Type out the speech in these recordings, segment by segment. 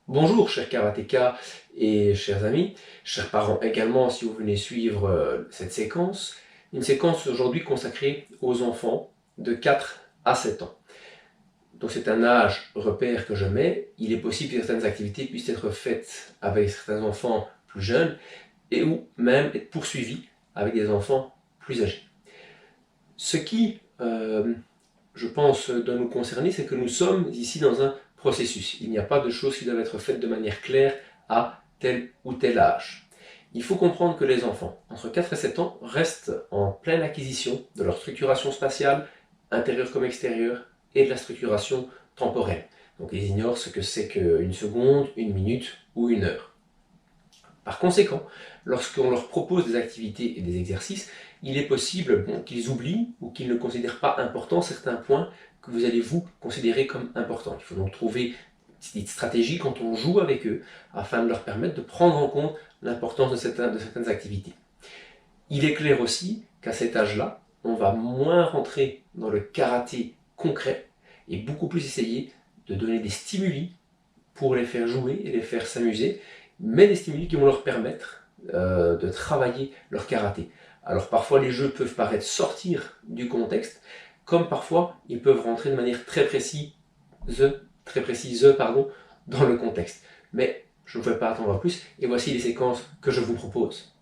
Bonjour chers karatékas et chers amis, chers parents également si vous venez suivre cette séquence. Une séquence aujourd'hui consacrée aux enfants de 4 à 7 ans. Donc c'est un âge repère que je mets. Il est possible que certaines activités puissent être faites avec certains enfants plus jeunes et ou même être poursuivies avec des enfants plus âgés. Ce qui, je pense, doit nous concerner, c'est que nous sommes ici dans un processus. Il n'y a pas de choses qui doivent être faites de manière claire à tel ou tel âge. Il faut comprendre que les enfants, entre 4 et 7 ans, restent en pleine acquisition de leur structuration spatiale, intérieure comme extérieure, et de la structuration temporelle. Donc ils ignorent ce que c'est qu'une seconde, une minute ou une heure. Par conséquent, lorsqu'on leur propose des activités et des exercices, il est possible qu'ils oublient ou qu'ils ne considèrent pas importants certains points que vous allez vous considérer comme importants. Il faut donc trouver des stratégies quand on joue avec eux afin de leur permettre de prendre en compte l'importance de certaines activités. Il est clair aussi qu'à cet âge-là, on va moins rentrer dans le karaté concret et beaucoup plus essayer de donner des stimuli pour les faire jouer et les faire s'amuser, mais des stimuli qui vont leur permettre de travailler leur karaté. Alors parfois les jeux peuvent paraître sortir du contexte, comme parfois ils peuvent rentrer de manière très précise dans le contexte. Mais je ne vous fais pas attendre plus, et voici les séquences que je vous propose.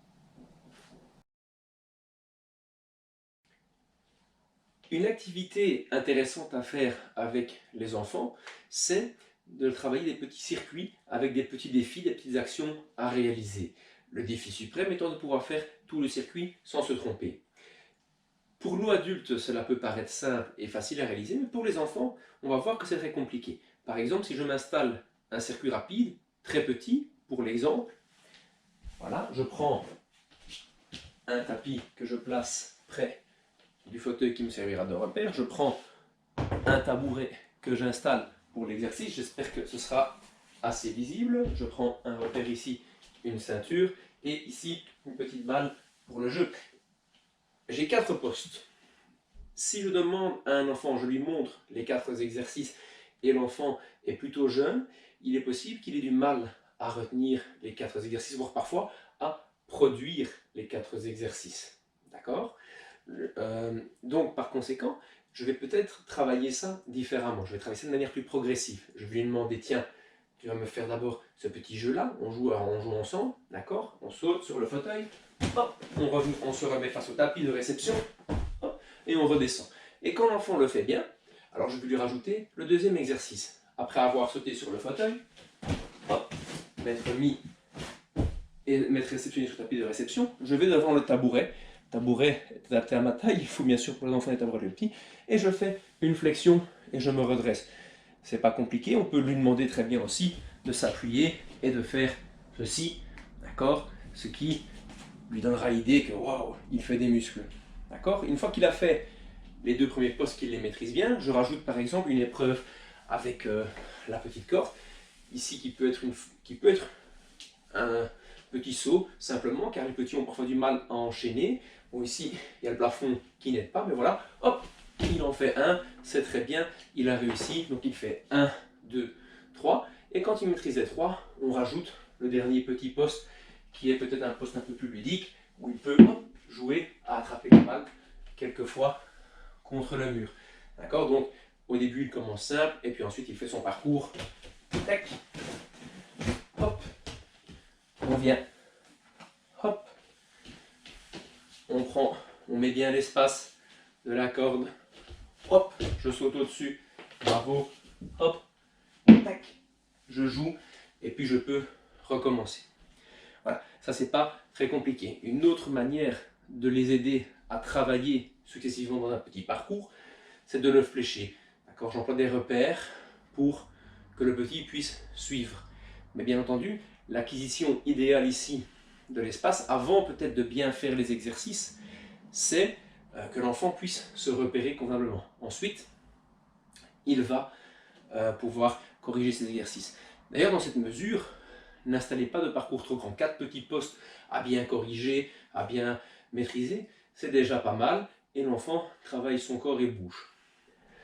Une activité intéressante à faire avec les enfants, c'est de travailler des petits circuits avec des petits défis, des petites actions à réaliser. Le défi suprême étant de pouvoir faire tout le circuit sans se tromper. Pour nous adultes, cela peut paraître simple et facile à réaliser, mais pour les enfants, on va voir que c'est très compliqué. Par exemple, si je m'installe un circuit rapide, très petit, pour l'exemple, voilà, je prends un tapis que je place près du fauteuil qui me servira de repère, je prends un tabouret que j'installe pour l'exercice, j'espère que ce sera assez visible, je prends un repère ici, une ceinture, et ici une petite balle pour le jeu. J'ai 4 postes. Si je demande à un enfant, je lui montre les 4 exercices, et l'enfant est plutôt jeune, il est possible qu'il ait du mal à retenir les 4 exercices, voire parfois à produire les 4 exercices. D'accord? Donc par conséquent, je vais peut-être travailler ça différemment. Je vais travailler ça de manière plus progressive. Je vais lui demander, tiens, tu vas me faire d'abord ce petit jeu-là, on joue ensemble, d'accord? On saute sur le fauteuil, hop, on se remet face au tapis de réception, hop, et on redescend. Et quand l'enfant le fait bien, alors je vais lui rajouter le deuxième exercice. Après avoir sauté sur le fauteuil, hop, m'être réceptionné sur le tapis de réception, je vais devant le tabouret. Le tabouret est adapté à ma taille, il faut bien sûr pour les enfants des tabourets plus petits, et je fais une flexion et je me redresse. C'est pas compliqué, on peut lui demander très bien aussi de s'appuyer et de faire ceci, d'accord? Ce qui lui donnera l'idée que waouh, il fait des muscles. D'accord? Une fois qu'il a fait les 2 premiers postes, qu'il les maîtrise bien, je rajoute par exemple une épreuve avec la petite corde, ici qui peut être un petit saut, simplement, car les petits ont parfois du mal à enchaîner. Bon, ici, il y a le plafond qui n'aide pas, mais voilà, hop, il en fait un, c'est très bien, il a réussi, donc il fait 1, 2, 3, et quand il maîtrise les 3, on rajoute le dernier petit poste, qui est peut-être un poste un peu plus ludique, où il peut jouer à attraper la balle, quelquefois, contre le mur. D'accord? Donc, au début, il commence simple, et puis ensuite, il fait son parcours, tac, hop, on vient, hop, on met bien l'espace de la corde, hop, je saute au-dessus, bravo, hop, tac, je joue, et puis je peux recommencer. Voilà, ça c'est pas très compliqué. Une autre manière de les aider à travailler successivement dans un petit parcours, c'est de le flécher. D'accord, j'emploie des repères pour que le petit puisse suivre. Mais bien entendu, l'acquisition idéale ici de l'espace, avant peut-être de bien faire les exercices, c'est que l'enfant puisse se repérer convenablement. Ensuite, il va pouvoir corriger ses exercices. D'ailleurs, dans cette mesure, n'installez pas de parcours trop grand. 4 petits postes à bien corriger, à bien maîtriser, c'est déjà pas mal, et l'enfant travaille son corps et bouge.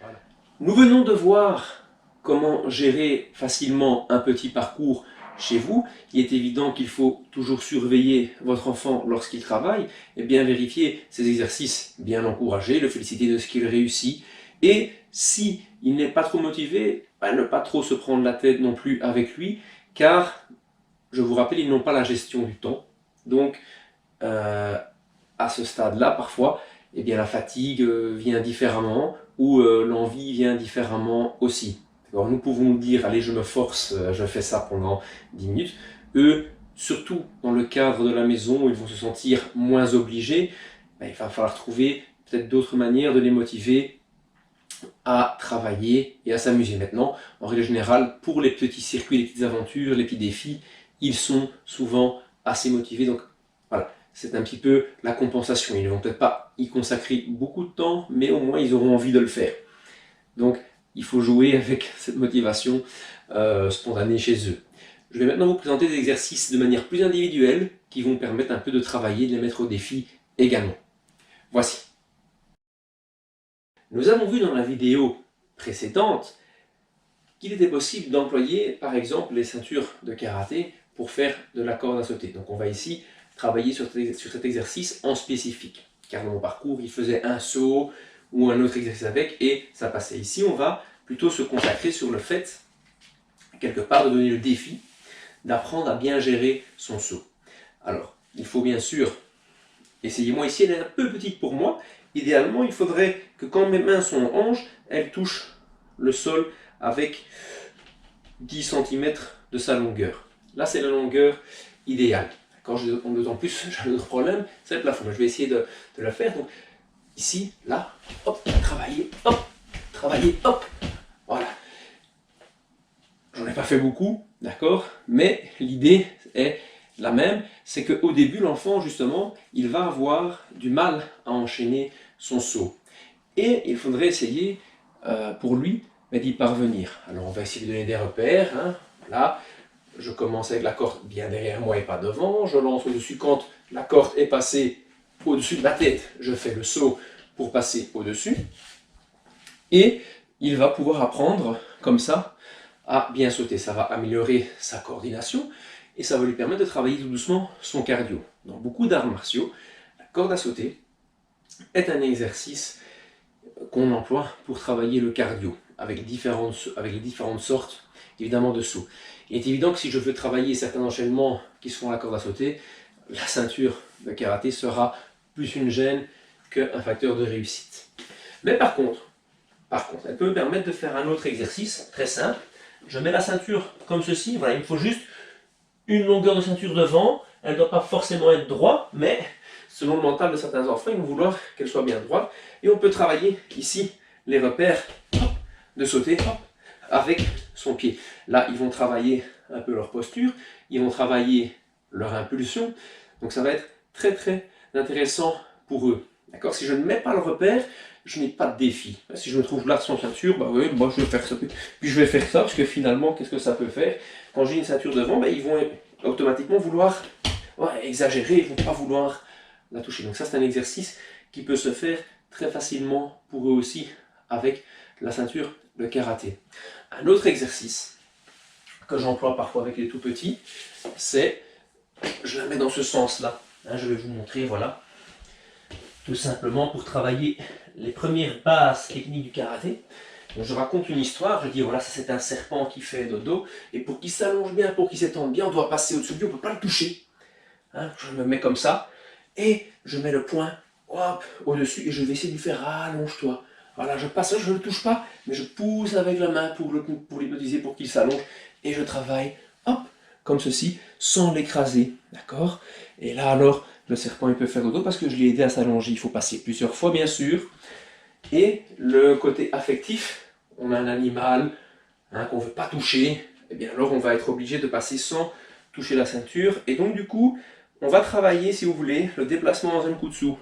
Voilà. Nous venons de voir comment gérer facilement un petit parcours chez vous. Il est évident qu'il faut toujours surveiller votre enfant lorsqu'il travaille et bien vérifier ses exercices, bien l'encourager, le féliciter de ce qu'il réussit. Et si il n'est pas trop motivé, ne pas trop se prendre la tête non plus avec lui, car, je vous rappelle, ils n'ont pas la gestion du temps. Donc, à ce stade-là, parfois, eh bien, la fatigue vient différemment ou l'envie vient différemment aussi. Alors, nous pouvons nous dire, allez, je me force, je fais ça pendant 10 minutes. Eux, surtout dans le cadre de la maison où ils vont se sentir moins obligés, il va falloir trouver peut-être d'autres manières de les motiver à travailler et à s'amuser. Maintenant, en règle générale, pour les petits circuits, les petites aventures, les petits défis, ils sont souvent assez motivés. Donc voilà, c'est un petit peu la compensation. Ils ne vont peut-être pas y consacrer beaucoup de temps, mais au moins ils auront envie de le faire. Donc il faut jouer avec cette motivation spontanée chez eux. Je vais maintenant vous présenter des exercices de manière plus individuelle qui vont permettre un peu de travailler, de les mettre au défi également. Voici. Nous avons vu dans la vidéo précédente qu'il était possible d'employer par exemple les ceintures de karaté pour faire de la corde à sauter. Donc on va ici travailler sur cet exercice en spécifique. Car dans mon parcours, il faisait un saut ou un autre exercice avec et ça passait. Ici, on va plutôt se consacrer sur le fait, quelque part, de donner le défi d'apprendre à bien gérer son saut. Alors, il faut bien sûr essayer. Moi ici, elle est un peu petite pour moi. Idéalement, il faudrait que quand mes mains sont en hanche, elles touchent le sol avec 10 cm de sa longueur. Là, c'est la longueur idéale. Quand d'autant plus, j'ai un autre problème, c'est le plafond. Je vais essayer de le faire. Donc, ici, là, hop, travailler, hop. Voilà. J'en ai pas fait beaucoup, d'accord, mais l'idée est la même, c'est qu'au début, l'enfant, justement, il va avoir du mal à enchaîner son saut. Et il faudrait essayer, pour lui, d'y parvenir. Alors, on va essayer de donner des repères. Hein. Voilà. Je commence avec la corde bien derrière moi et pas devant. Je lance au-dessus. Quand la corde est passée au-dessus de ma tête, je fais le saut pour passer au-dessus. Et il va pouvoir apprendre, comme ça, à bien sauter. Ça va améliorer sa coordination et ça va lui permettre de travailler tout doucement son cardio. Dans beaucoup d'arts martiaux, la corde à sauter est un exercice qu'on emploie pour travailler le cardio, avec les différentes sortes, évidemment, de sauts. Il est évident que si je veux travailler certains enchaînements qui se font à la corde à sauter, la ceinture de karaté sera plus une gêne qu'un facteur de réussite. Mais par contre, elle peut me permettre de faire un autre exercice très simple. Je mets la ceinture comme ceci, voilà, il me faut juste une longueur de ceinture devant, elle ne doit pas forcément être droite, mais selon le mental de certains enfants, ils vont vouloir qu'elle soit bien droite. Et on peut travailler ici les repères de sauter avec son pied. Là, ils vont travailler un peu leur posture, ils vont travailler leur impulsion. Donc ça va être très très intéressant pour eux. D'accord? Si je ne mets pas le repère, je n'ai pas de défi. Si je me trouve là sans ceinture, bah oui, moi je vais faire ça. Puis je vais faire ça, parce que finalement, qu'est-ce que ça peut faire? Quand j'ai une ceinture devant, ils vont automatiquement vouloir exagérer, ils ne vont pas vouloir la toucher. Donc ça, c'est un exercice qui peut se faire très facilement pour eux aussi avec la ceinture de karaté. Un autre exercice que j'emploie parfois avec les tout petits, c'est, je la mets dans ce sens-là. Je vais vous montrer, voilà. Tout simplement pour travailler les premières bases techniques du karaté. Donc je raconte une histoire, je dis voilà, ça c'est un serpent qui fait dodo, et pour qu'il s'allonge bien, pour qu'il s'étende bien, on doit passer au-dessus de lui, on ne peut pas le toucher. Je me mets comme ça, et je mets le poing au-dessus, et je vais essayer de lui faire allonge-toi. Voilà, je passe, je ne le touche pas, mais je pousse avec la main pour l'hypnotiser, pour qu'il s'allonge, et je travaille, comme ceci, sans l'écraser, d'accord? Et là alors, le serpent il peut faire dodo parce que je l'ai aidé à s'allonger. Il faut passer plusieurs fois bien sûr. Et le côté affectif, on a un animal qu'on ne veut pas toucher, et bien alors on va être obligé de passer sans toucher la ceinture. Et donc du coup, on va travailler, si vous voulez, le déplacement dans un kutsu,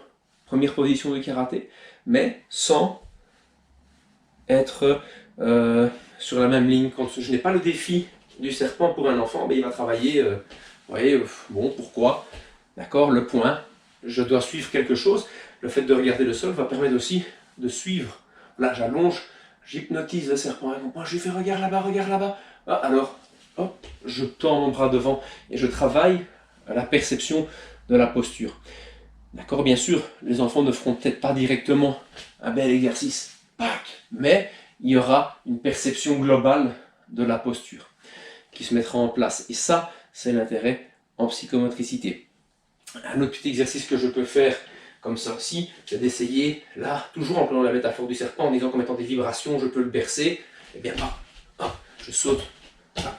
première position de karaté, mais sans être sur la même ligne. Quand je n'ai pas le défi du serpent pour un enfant, il va travailler, vous voyez, bon, pourquoi? D'accord, le point, je dois suivre quelque chose. Le fait de regarder le sol va permettre aussi de suivre. Là, j'allonge j'hypnotise le serpent avec mon poing, je lui fais regarde là-bas, regarde là-bas. Ah, alors, hop, je tends mon bras devant et je travaille à la perception de la posture. D'accord, bien sûr, les enfants ne feront peut-être pas directement un bel exercice, mais il y aura une perception globale de la posture qui se mettra en place. Et ça, c'est l'intérêt en psychomotricité. Un autre petit exercice que je peux faire comme ça aussi, c'est d'essayer, là, toujours en prenant la métaphore du serpent, en disant qu'en mettant des vibrations, je peux le bercer. Eh bien, je saute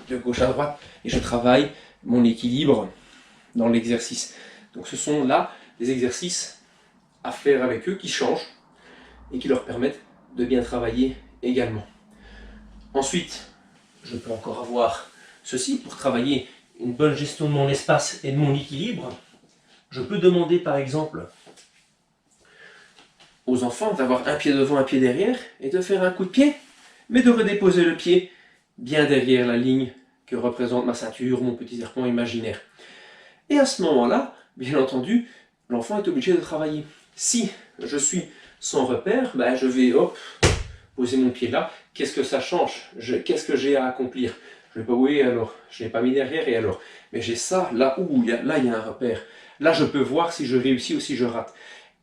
de gauche à droite et je travaille mon équilibre dans l'exercice. Donc ce sont là des exercices à faire avec eux qui changent et qui leur permettent de bien travailler également. Ensuite, je peux encore avoir ceci pour travailler une bonne gestion de mon espace et de mon équilibre. Je peux demander par exemple aux enfants d'avoir un pied devant, un pied derrière et de faire un coup de pied, mais de redéposer le pied bien derrière la ligne que représente ma ceinture, mon petit serpent imaginaire. Et à ce moment-là, bien entendu, l'enfant est obligé de travailler. Si je suis sans repère, je vais poser mon pied là. Qu'est-ce que ça change? Qu'est-ce que j'ai à accomplir? Je vais pas, oui, alors, je ne l'ai pas mis derrière et alors. Mais j'ai ça, là où, là il y a un repère. Là, je peux voir si je réussis ou si je rate.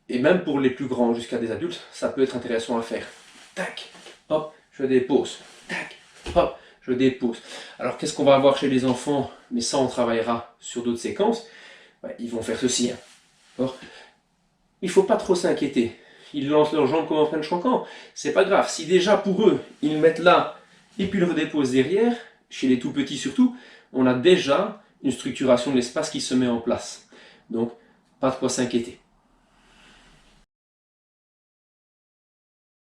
Et même pour les plus grands, jusqu'à des adultes, ça peut être intéressant à faire. Tac, hop, je dépose. Tac, hop, je dépose. Alors, qu'est-ce qu'on va avoir chez les enfants? Mais ça, on travaillera sur d'autres séquences. Ils vont faire ceci. Il ne faut pas trop s'inquiéter. Ils lancent leurs jambes comme en French cancan. C'est pas grave. Si déjà, pour eux, ils le mettent là et puis le redéposent derrière, chez les tout petits surtout, on a déjà une structuration de l'espace qui se met en place. Donc, pas de quoi s'inquiéter.